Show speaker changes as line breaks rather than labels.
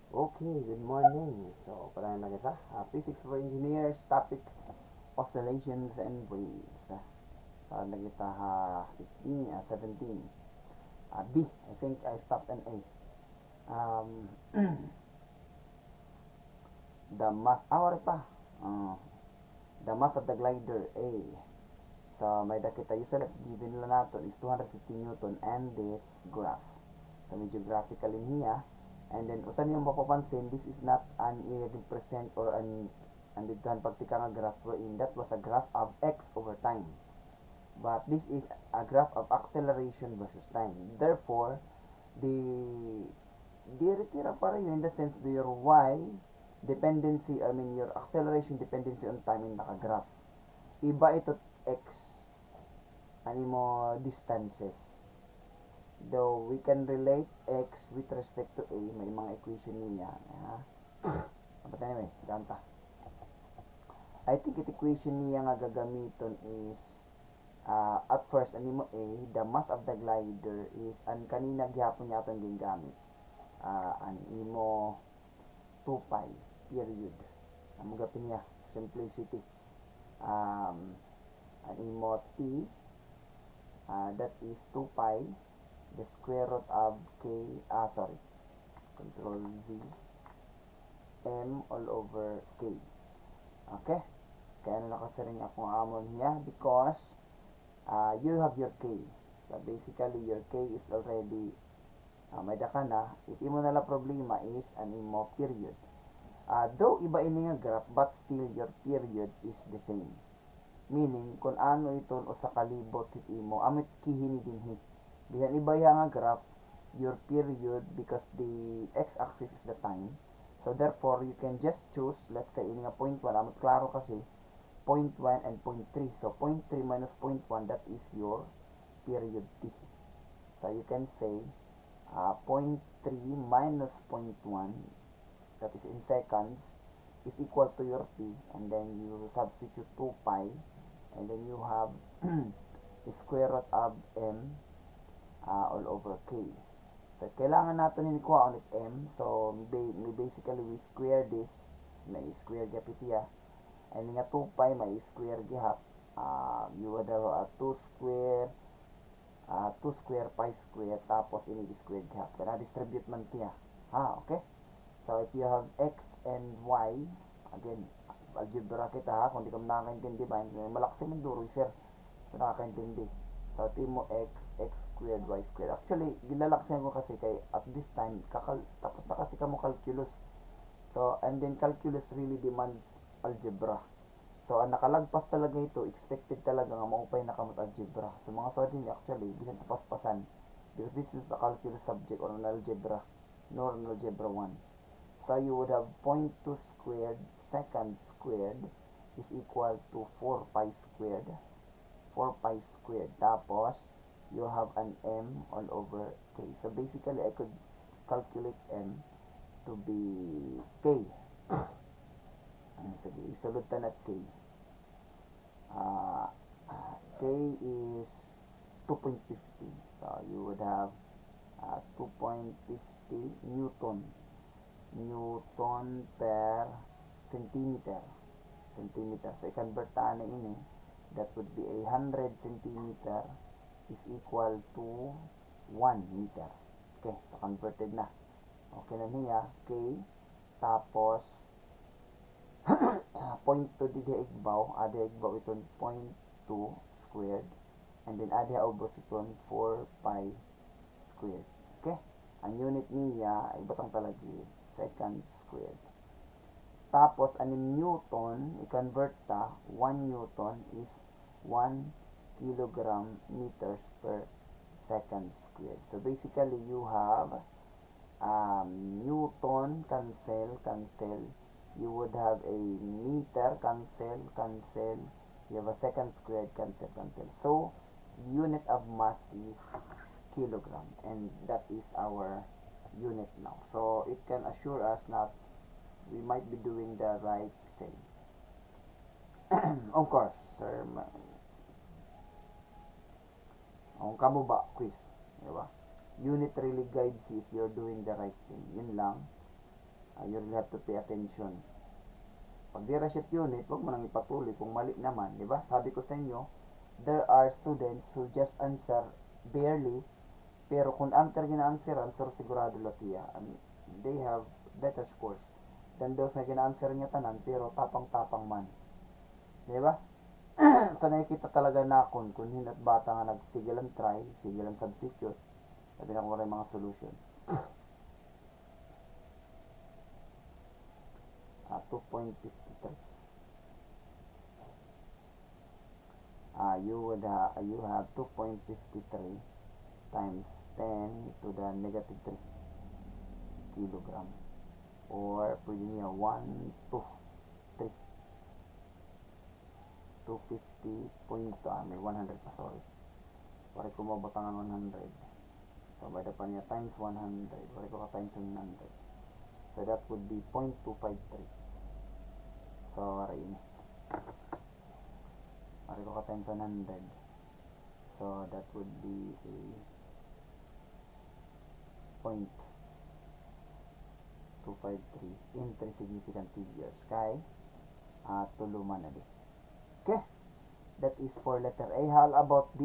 Okay, good morning. So, pala na kita. Physics for Engineers, topic, oscillations and waves. Pala na kita 15, 17. B, I think I stopped an A. Um, the mass, wala pa. Uh, the mass of the glider, A. So, may dakita usually given lang natin is 250 Newton and this graph. So, medyo graphical in here. And then, usan yung mapapansin, this is not an i-represent or an anditohan pagtika nga graph wherein that was a graph of x over time. But this is a graph of acceleration versus time. Therefore, the retira pa rin in the sense that your y dependency, I mean your acceleration dependency on time in naka-graph. Iba ito x, ano mo distances. Though we can relate x with respect to a, may mga equation niya. But anyway, ganta. I think it equation niya nga gagamiton is at first ani mo a, the mass of the glider is an kanina gihapon niya atong gingamit. An imo 2 pi period. Ang gapin niya simplicity. An imo t that is 2 pi the square root of k, control v, m all over k. Okay? Kaya na nakasiring akong amon niya because you have your k. So basically your k is already may daka na. It imo nala problema is an imo period. Though iba ini nga graph but still your period is the same. Meaning kung ano iton o sa kalibot hit imo amit kihini dinhi. Bisan iba nga graph your period because the x-axis is the time. So therefore you can just choose, let's say ini nga point 1 amot klaro kasi point 1 and point 3. So point 3 minus point 1 that is your period t. So you can say point 3 minus point 1 that is in seconds is equal to your t, and then you substitute 2 pi and then you have the square root of m all over k. So, kailangan natin ni kuha ulit m. So, basically, we square this. May square gapit ya. And nga 2 pi, may square gihap. You would have 2 square, 2 square pi square, tapos ini square gihap. Kaya distribute man tiya. Okay? So, if you have x and y, again, algebra kita ha, kung di ka nakakaintindi ba, malaksi man duro, sir. So, nakakaintindi. So, timo x squared, y squared. Actually, gilalaksayan ko kasi kay at this time, tapos na kasi kamo calculus. So, and then calculus really demands algebra. So, ang nakalagpas talaga ito, expected talaga nga maupay na kamot algebra. So, mga sodin actually, bisan tapaspasan. Because this is the calculus subject or an algebra, nor an algebra 1. So, you would have 0.2 squared second squared is equal to 4 pi squared. 4 pi squared. Tapos, you have an m all over k. So, basically, I could calculate m to be k. Sige, isulod ta na k. K is 2.50. So, you would have 2.50 Newton. Newton per centimeter. Centimeter. So, i-convert ta na ini. That would be 100 centimeter is equal to 1 meter. Okay, so converted na. Okay na niya, K, tapos, point 2 di igbaw, ada igbaw iton point 2 squared, and then ada ubos iton 4 pi squared. Okay, ang unit niya, ay batang talagi, second squared. Tapos, aning Newton, i-convert ta, 1 Newton is 1 kilogram meters per second squared. So, basically, you have Newton, cancel. You would have a meter, cancel. You have a second squared, cancel. So, unit of mass is kilogram. And that is our unit now. So, it can assure us that we might be doing the right thing. Of course, sir. Ang kamo ba quiz, di ba? Unit really guides you if you're doing the right thing. Yun lang. You really have to pay attention. Pag di ratchet unit, wag mo nang ipatuloy kung mali naman, di ba? Sabi ko sa inyo, there are students who just answer barely, pero kung answer gina-answeran, so sigurado latiya. They have better scores than those na gina-answer niya tanan, pero tapang-tapang man. Di ba? So nakikita talaga na kung hinat bata nga nagsigilan try, sigilan substitute, sabi na ko rin mga solution. 2.53. You have 2.53 times 10 to the negative 3 kilogram, or pwede niya 1, 2, 3 250. May 100 pa, sorry. Pare ko mabatangan 100. So, by the pa niya times 100. Pare ko ka times 100. So, that would be 0.253. Sorry. Pare ko ka times 100. So, that would be a 0.253 in 3 significant figures. Kay, tuluman na di. Okay? That is for letter A. How about B?